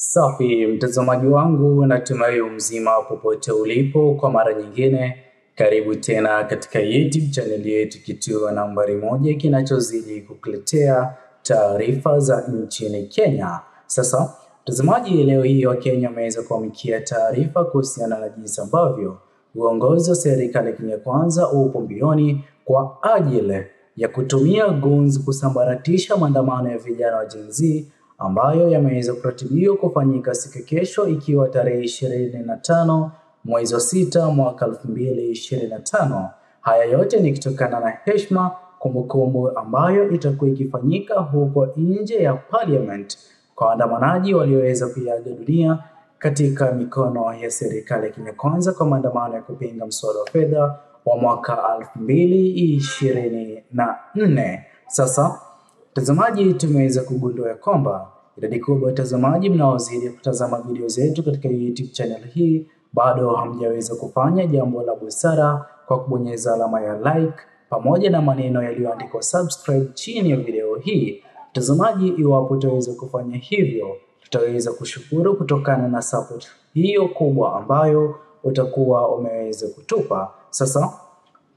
Safi mtazamaji wangu, natumai mzima popote ulipo. Kwa mara nyingine karibu tena katika YouTube channel yetu, kituo nambari 1 kinachozidi kukuletea taarifa za nchini Kenya. Sasa mtazamaji, leo hii Wakenya wameweza kuamkia taarifa kuhusiana na jinsi ambavyo uongozi wa serikali ya Kenya Kwanza upo mbioni kwa ajili ya kutumia guns kusambaratisha maandamano ya vijana wa Gen Z ambayo yameweza kuratibiwa kufanyika siku kesho, ikiwa tarehe 25 mwezi wa 6 mwaka 2025. Haya yote ni kutokana na heshima kumbukumbu ambayo itakuwa ikifanyika huko nje ya parliament kwa waandamanaji walioweza kuiaga dunia katika mikono ya serikali ya Kenya Kwanza kwa maandamano ya kupinga mswada wa fedha wa mwaka 2024. Sasa mtazamaji, tumeweza kugundua kwamba idadi kubwa ya watazamaji mnaozidi kutazama video zetu katika YouTube channel hii bado hamjaweza kufanya jambo la busara kwa kubonyeza alama ya like pamoja na maneno yaliyoandikwa subscribe chini ya video hii. Mtazamaji, iwapo utaweza kufanya hivyo, tutaweza kushukuru kutokana na support hiyo kubwa ambayo utakuwa umeweza kutupa. Sasa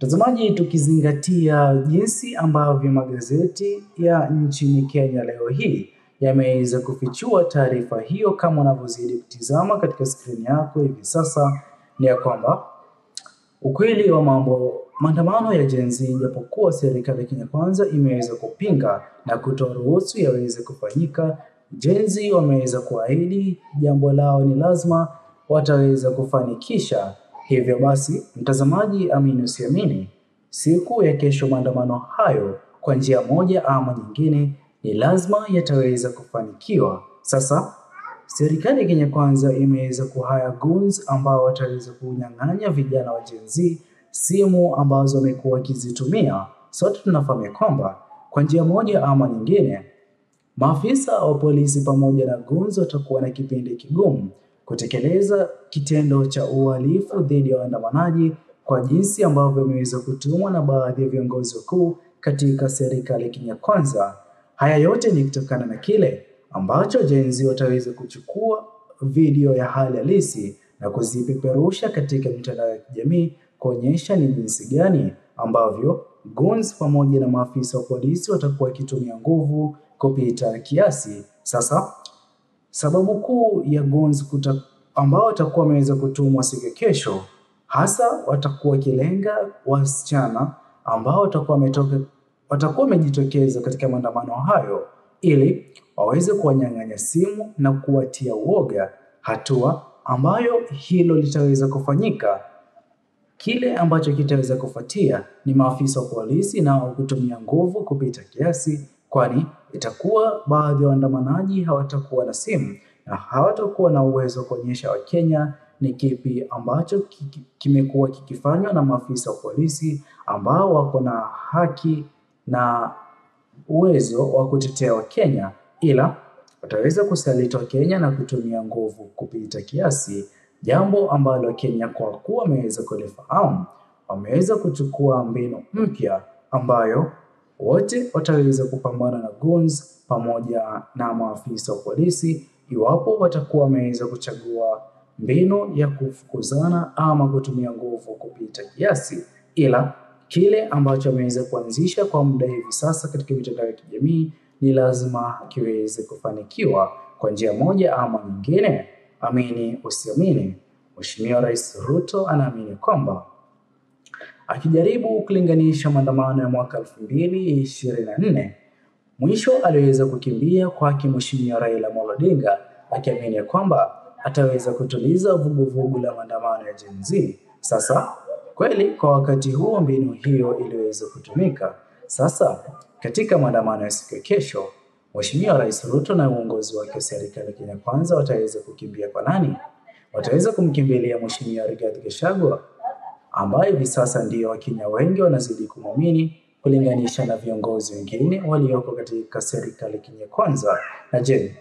mtazamaji, tukizingatia jinsi ambavyo magazeti ya nchini Kenya leo hii yameweza kufichua taarifa hiyo, kama unavyozidi kutizama katika skrini yako hivi sasa, ni ya kwamba ukweli wa mambo, maandamano ya Gen Z, japokuwa serikali ya Kenya Kwanza imeweza kupinga na kutoruhusu yaweze kufanyika, Gen Z wameweza kuahidi jambo lao ni lazima wataweza kufanikisha. Hivyo basi mtazamaji, amini usiamini, siku ya kesho maandamano hayo kwa njia moja ama nyingine ni lazima yataweza kufanikiwa. Sasa serikali ya Kenya Kwanza imeweza kuhaya goons ambao wataweza kunyang'anya vijana wa Gen Z simu ambazo wamekuwa wakizitumia. Sote tunafahamu kwamba kwa njia moja ama nyingine maafisa wa polisi pamoja na goons watakuwa na kipindi kigumu kutekeleza kitendo cha uhalifu dhidi ya waandamanaji kwa jinsi ambavyo wameweza kutumwa na baadhi ya viongozi wakuu katika serikali ya Kenya Kwanza. Haya yote ni kutokana na kile ambacho Gen Z wataweza kuchukua video ya hali halisi na kuzipeperusha katika mitandao ya kijamii kuonyesha ni jinsi gani ambavyo goons pamoja na maafisa wa polisi watakuwa wakitumia nguvu kupita kiasi. Sasa sababu kuu ya goons ambao watakuwa wameweza kutumwa siku kesho, hasa watakuwa kilenga wasichana ambao watakuwa wamejitokeza katika maandamano hayo ili waweze kuwanyang'anya simu na kuwatia uoga, hatua ambayo hilo litaweza kufanyika. Kile ambacho kitaweza kufuatia ni maafisa wa polisi nao kutumia nguvu kupita kiasi, kwani itakuwa baadhi ya waandamanaji hawatakuwa na simu na hawatakuwa na uwezo wa kuonyesha Wakenya ni kipi ambacho kimekuwa kikifanywa na maafisa wa polisi ambao wako na haki na uwezo wa kutetea Wakenya, ila wataweza kusaliti Wakenya na kutumia nguvu kupita kiasi, jambo ambalo Wakenya kwa kuwa wameweza kulifahamu wameweza kuchukua mbinu mpya ambayo wote wataweza kupambana na goons pamoja na maafisa wa polisi iwapo watakuwa wameweza kuchagua mbinu ya kufukuzana ama kutumia nguvu kupita kiasi. Ila kile ambacho wameweza kuanzisha kwa muda hivi sasa katika mitandao ya kijamii ni lazima kiweze kufanikiwa kwa njia moja ama nyingine. Amini usiamini, Mheshimiwa Rais Ruto anaamini kwamba akijaribu kulinganisha maandamano ya mwaka 2024, mwisho aliweza kukimbia kwake Mheshimiwa Raila Amolo Odinga, akiamini kwamba ataweza kutuliza vuguvugu la maandamano ya Gen Z. Sasa kweli kwa wakati huo mbinu hiyo iliweza kutumika. Sasa katika maandamano ya siku ya kesho, Mheshimiwa Rais Ruto na uongozi wake wa serikali ya Kenya Kwanza wataweza kukimbia kwa nani? Wataweza kumkimbilia Mheshimiwa Rigathi Gachagua ambaye hivi sasa ndio Wakenya wengi wanazidi kumwamini kulinganisha na viongozi wengine walioko katika serikali ya Kenya Kwanza. Na je,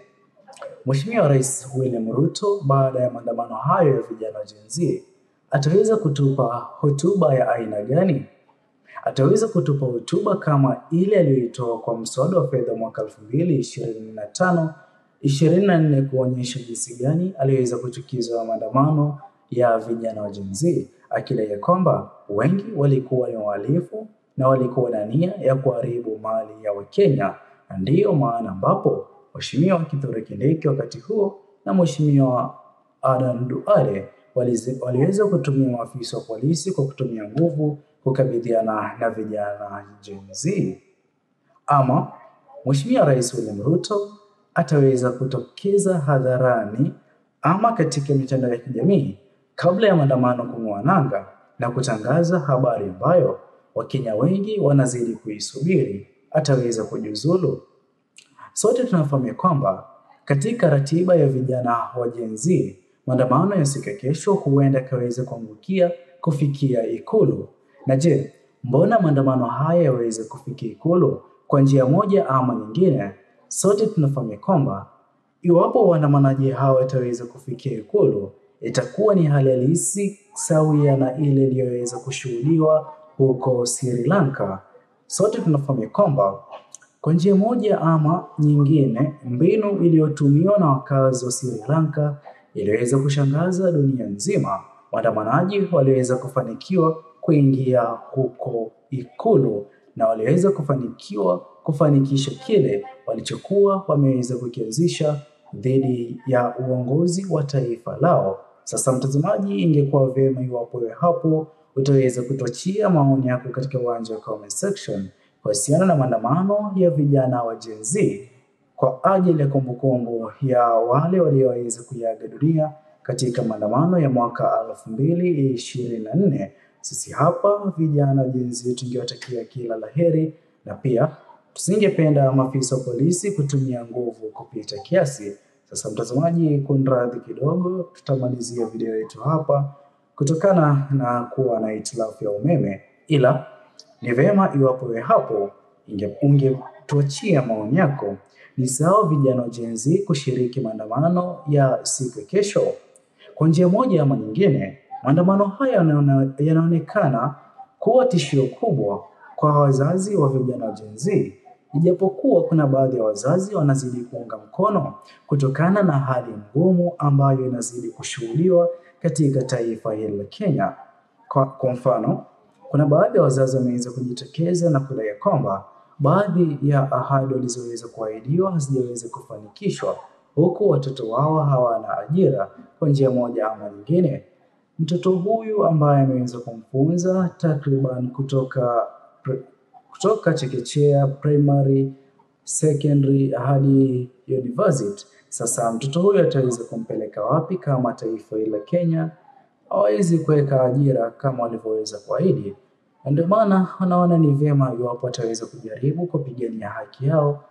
Mheshimiwa Rais William Ruto baada ya maandamano hayo ya vijana wa Gen Z ataweza kutupa hotuba ya aina gani? Ataweza kutupa hotuba kama ile aliyoitoa kwa mswada wa fedha mwaka 2025 24 kuonyesha jinsi gani aliweza kuchukizwa maandamano ya vijana wa Gen Z, akidai kwamba wengi walikuwa ni wahalifu na walikuwa na nia ya kuharibu mali ya Wakenya. Ndiyo maana ambapo Mheshimiwa Kithure Kindiki wakati huo na Mheshimiwa Adan Duale waliweza kutumia maafisa wa polisi kwa kutumia nguvu kukabiliana na vijana Gen Z. Ama Mheshimiwa Rais William Ruto ataweza kutokeza hadharani ama katika mitandao ya kijamii kabla ya maandamano kung'oa nanga na kutangaza habari ambayo Wakenya wengi wanazidi kuisubiri. Ataweza kujiuzulu. Sote tunafahamu kwamba katika ratiba ya vijana wa Gen Z, maandamano ya siku ya kesho huenda kaweza kuangukia kufikia Ikulu. Na je, mbona maandamano haya yaweze kufikia Ikulu? Kwa njia moja ama nyingine, sote tunafahamu kwamba iwapo waandamanaji hao wataweza kufikia Ikulu, itakuwa ni hali halisi sawia na ile iliyoweza kushuhudiwa huko Sri Lanka. Sote tunafahamu kwamba kwa njia moja ama nyingine, mbinu iliyotumiwa na wakazi wa Sri Lanka iliweza kushangaza dunia nzima. Waandamanaji waliweza kufanikiwa kuingia huko Ikulu na waliweza kufanikisha kile walichokuwa wameweza kukianzisha dhidi ya uongozi wa taifa lao. Sasa mtazamaji, ingekuwa vyema iwapo wewe hapo utaweza kutuachia maoni yako katika uwanja wa comment section kuhusiana na maandamano ya vijana wa Gen Z kwa ajili ya kumbukumbu ya wale walioweza kuiaga dunia katika maandamano ya mwaka 2024. Sisi hapa vijana Gen Z tungewatakia kila laheri, na pia tusingependa maafisa wa polisi kutumia nguvu kupita kiasi. Sasa mtazamaji, kunradhi kidogo, tutamalizia video yetu hapa kutokana na kuwa na hitilafu ya umeme, ila ni vema iwapo wewe hapo ungetuachia maoni yako. Ni sawa vijana wa Gen Z kushiriki maandamano ya siku ya kesho? Kwa njia moja ama nyingine, maandamano haya yanaonekana kuwa tishio kubwa kwa wazazi wa vijana wa Gen Z, ijapokuwa kuna baadhi ya wazazi wanazidi kuunga mkono kutokana na hali ngumu ambayo inazidi kushuhudiwa katika taifa hili la Kenya. Kwa mfano, kuna baadhi ya wazazi wameweza kujitokeza na kudai kwamba baadhi ya ahadi walizoweza kuahidiwa hazijaweza kufanikishwa, huku watoto wao hawana ajira kwa njia moja ama nyingine. Mtoto huyu ambaye ameweza kumfunza takriban kutoka chekechea, primary, secondary hadi university. Sasa mtoto huyu ataweza kumpeleka wapi kama taifa la Kenya hawezi kuweka ajira kama walivyoweza kuahidi? Ndio maana wanaona ni vyema iwapo ataweza kujaribu kupigania haki yao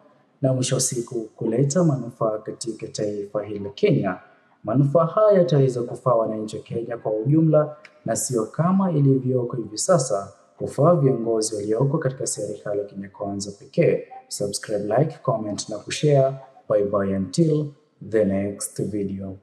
na mwisho wa siku kuleta manufaa katika taifa hili la Kenya. Manufaa haya yataweza kufaa wananchi wa Kenya kwa ujumla na sio kama ilivyoko hivi sasa kufaa viongozi walioko katika serikali ya Kenya Kwanza pekee. Subscribe, like, comment na kushare. Bye bye until the next video.